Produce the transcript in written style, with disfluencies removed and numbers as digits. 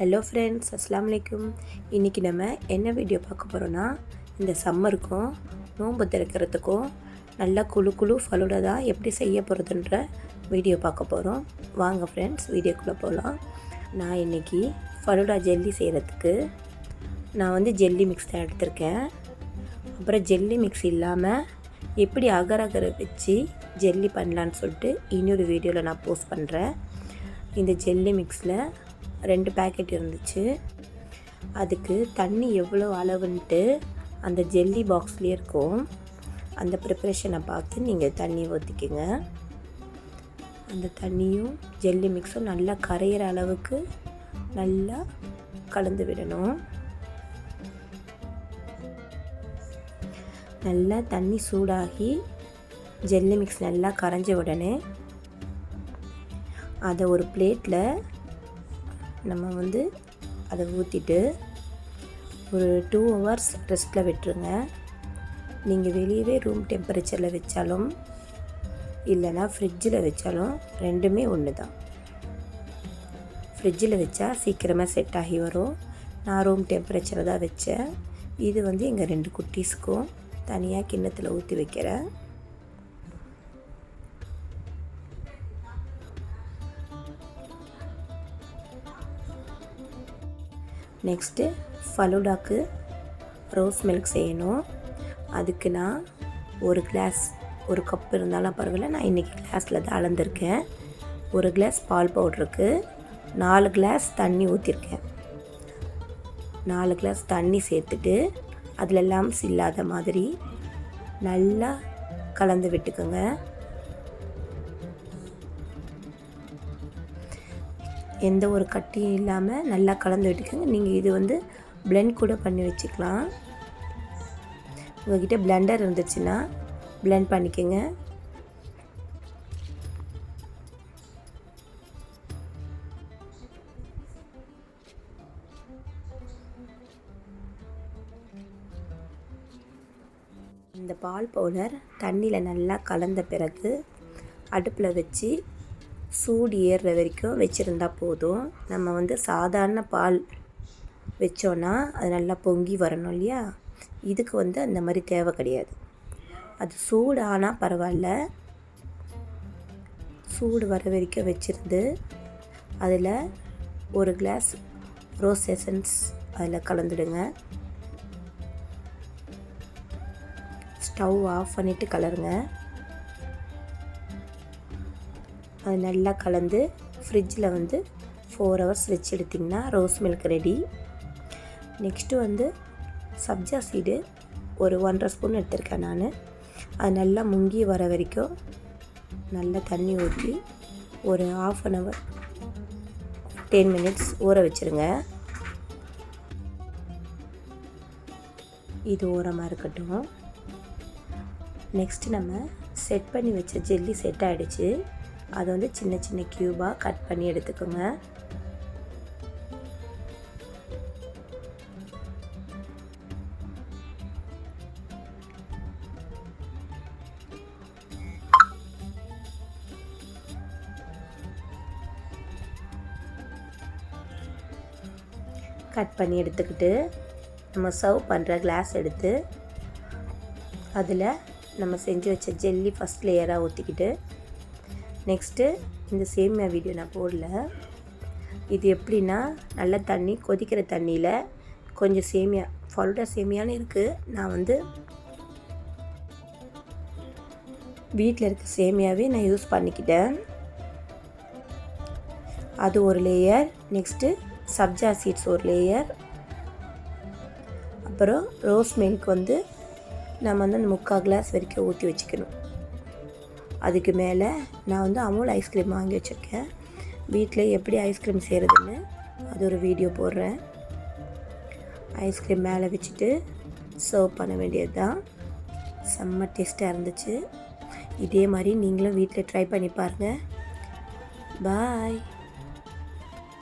Hello friends, அஸ்ஸலாமு அலைக்கும். இன்றைக்கி நம்ம என்ன வீடியோ பார்க்க போகிறோன்னா, இந்த சம்மருக்கும் நோன்பு திறக்கிறதுக்கும் நல்லா குழு ஃபலூடா தான் எப்படி செய்ய போகிறதுன்ற வீடியோ பார்க்க போகிறோம். வாங்க ஃப்ரெண்ட்ஸ், வீடியோக்குள்ளே போகலாம். நான் இன்றைக்கி ஃபலூடா ஜெல்லி செய்கிறதுக்கு நான் ஜெல்லி மிக்ஸ் தான் எடுத்திருக்கேன். அப்புறம் ஜெல்லி மிக்ஸ் இல்லாமல் எப்படி அகர் வச்சு ஜெல்லி பண்ணலான்னு சொல்லிட்டு இன்னொரு வீடியோவில் நான் போஸ்ட் பண்ணுறேன். இந்த ஜெல்லி மிக்ஸில் 2 பேக்கெட் இருந்துச்சு. அதுக்கு தண்ணி எவ்வளோ அளவுன்ட்டு அந்த ஜெல்லி பாக்ஸ்லேயே இருக்கும். அந்த ப்ரிப்ரேஷனை பார்த்து நீங்கள் தண்ணி ஊற்றிக்கிங்க. அந்த தண்ணியும் ஜெல்லி மிக்ஸும் நல்லா கரையிற அளவுக்கு நல்லா கலந்து விடணும். நல்லா தண்ணி சூடாகி ஜெல்லி மிக்ஸ் நல்லா கரைஞ்ச உடனே அதை ஒரு பிளேட்டில் நம்ம அதை ஊற்றிட்டு ஒரு 2 hours ரெஸ்ட்டில் விட்டுருங்க. நீங்கள் வெளியவே ரூம் டெம்பரேச்சரில் வச்சாலும் இல்லைனா ஃப்ரிட்ஜில் வச்சாலும் ரெண்டுமே ஒன்று தான். ஃப்ரிட்ஜில் வச்சா சீக்கிரமாக செட் ஆகி வரும். நான் ரூம் டெம்பரேச்சரில் தான் வச்சேன். இது எங்கள் 2 குட்டீஸ்க்கும் தனியாக கிண்ணத்தில் ஊற்றி வைக்கிறேன். நெக்ஸ்ட்டு ஃபலூடாக்கு ரோஸ் மில்க் செய்யணும். அதுக்கு நான் ஒரு கப் இருந்தாலும் பரவாயில்ல, நான் இன்றைக்கி கிளாஸில் தான் அளந்திருக்கேன். 1 கிளாஸ் பால் பவுடருக்கு 4 கிளாஸ் தண்ணி ஊற்றிருக்கேன். 4 கிளாஸ் தண்ணி சேர்த்துட்டு அதில் லம்ஸ் இல்லாத மாதிரி நல்லா கலந்து விட்டுக்குங்க. எந்த ஒரு கட்டியும் இல்லாமல் நல்லா கலந்து விட்டுக்கோங்க. நீங்கள் இது பிளெண்ட் கூட பண்ணி வச்சுக்கலாம். உங்கள்கிட்ட பிளெண்டர் இருந்துச்சுன்னா பிளெண்ட் பண்ணிக்கோங்க. இந்த பால் பவுடர் தண்ணியில் நல்லா கலந்த பிறகு அடுப்பில் வச்சு சூடு ஏறுற வரைக்கும் வச்சுருந்தா போதும். நம்ம சாதாரண பால் வச்சோன்னா அது நல்லா பொங்கி வரணும் இல்லையா? இதுக்கு அந்த மாதிரி தேவை கிடையாது. அது சூடு ஆனால் பரவாயில்ல. சூடு வர வரைக்கும் வச்சுருந்து அதில் 1 கிளாஸ் ரோஸ் எசன்ஸ் அதில் கலந்துடுங்க. ஸ்டவ் ஆஃப் பண்ணிவிட்டு கலருங்க. அது நல்லா கலந்து ஃப்ரிட்ஜில் 4 hours வச்சு எடுத்திங்கன்னா rose milk ready. Next sabja seed ஒரு 1.5 ஸ்பூன் எடுத்திருக்கேன் நான். அது நல்லா முங்கி வர வரைக்கும் நல்லா தண்ணி ஊற்றி ஒரு 1/2 hour 10 minutes ஊற வச்சுருங்க. இது ஓரமாக இருக்கட்டும். நெக்ஸ்ட்டு நம்ம செட் பண்ணி வச்ச ஜெல்லி செட் ஆகிடுச்சு. அதை சின்ன சின்ன க்யூபாக கட் பண்ணி எடுத்துக்கோங்க. கட் பண்ணி எடுத்துக்கிட்டு நம்ம சர்வ் பண்ணுற கிளாஸ் எடுத்து அதில் நம்ம செஞ்சு வச்ச ஜெல்லி ஃபஸ்ட் லேயராக ஊற்றிக்கிட்டு, நெக்ஸ்ட்டு இந்த சேமியா வீடியோ நான் போடல. இது எப்படின்னா, நல்லா தண்ணி கொதிக்கிற தண்ணியில் கொஞ்சம் சேமியா, ஃபலூடா சேமியான்னு இருக்குது. நான் வீட்டில் இருக்க சேமியாவே நான் யூஸ் பண்ணிக்கிட்டேன். அது ஒரு லேயர். நெக்ஸ்ட்டு சப்ஜா சீட்ஸ் ஒரு லேயர். அப்புறம் ரோஸ் மில்க் நம்ம அந்த 3/4 கிளாஸ் வரைக்கும் ஊற்றி வச்சுக்கணும். அதுக்கு மேலே நான் அமுல் ஐஸ்கிரீம் வாங்கி வச்சுருக்கேன். வீட்டில் எப்படி ஐஸ்கிரீம் செய்கிறதுன்னு அது ஒரு வீடியோ போடுறேன். ஐஸ்கிரீம் மேலே வச்சுட்டு சர்வ் பண்ண வேண்டியது தான். செம்ம டேஸ்ட்டாக இருந்துச்சு. இதே மாதிரி நீங்களும் வீட்டில் ட்ரை பண்ணி பாருங்கள். பாய்.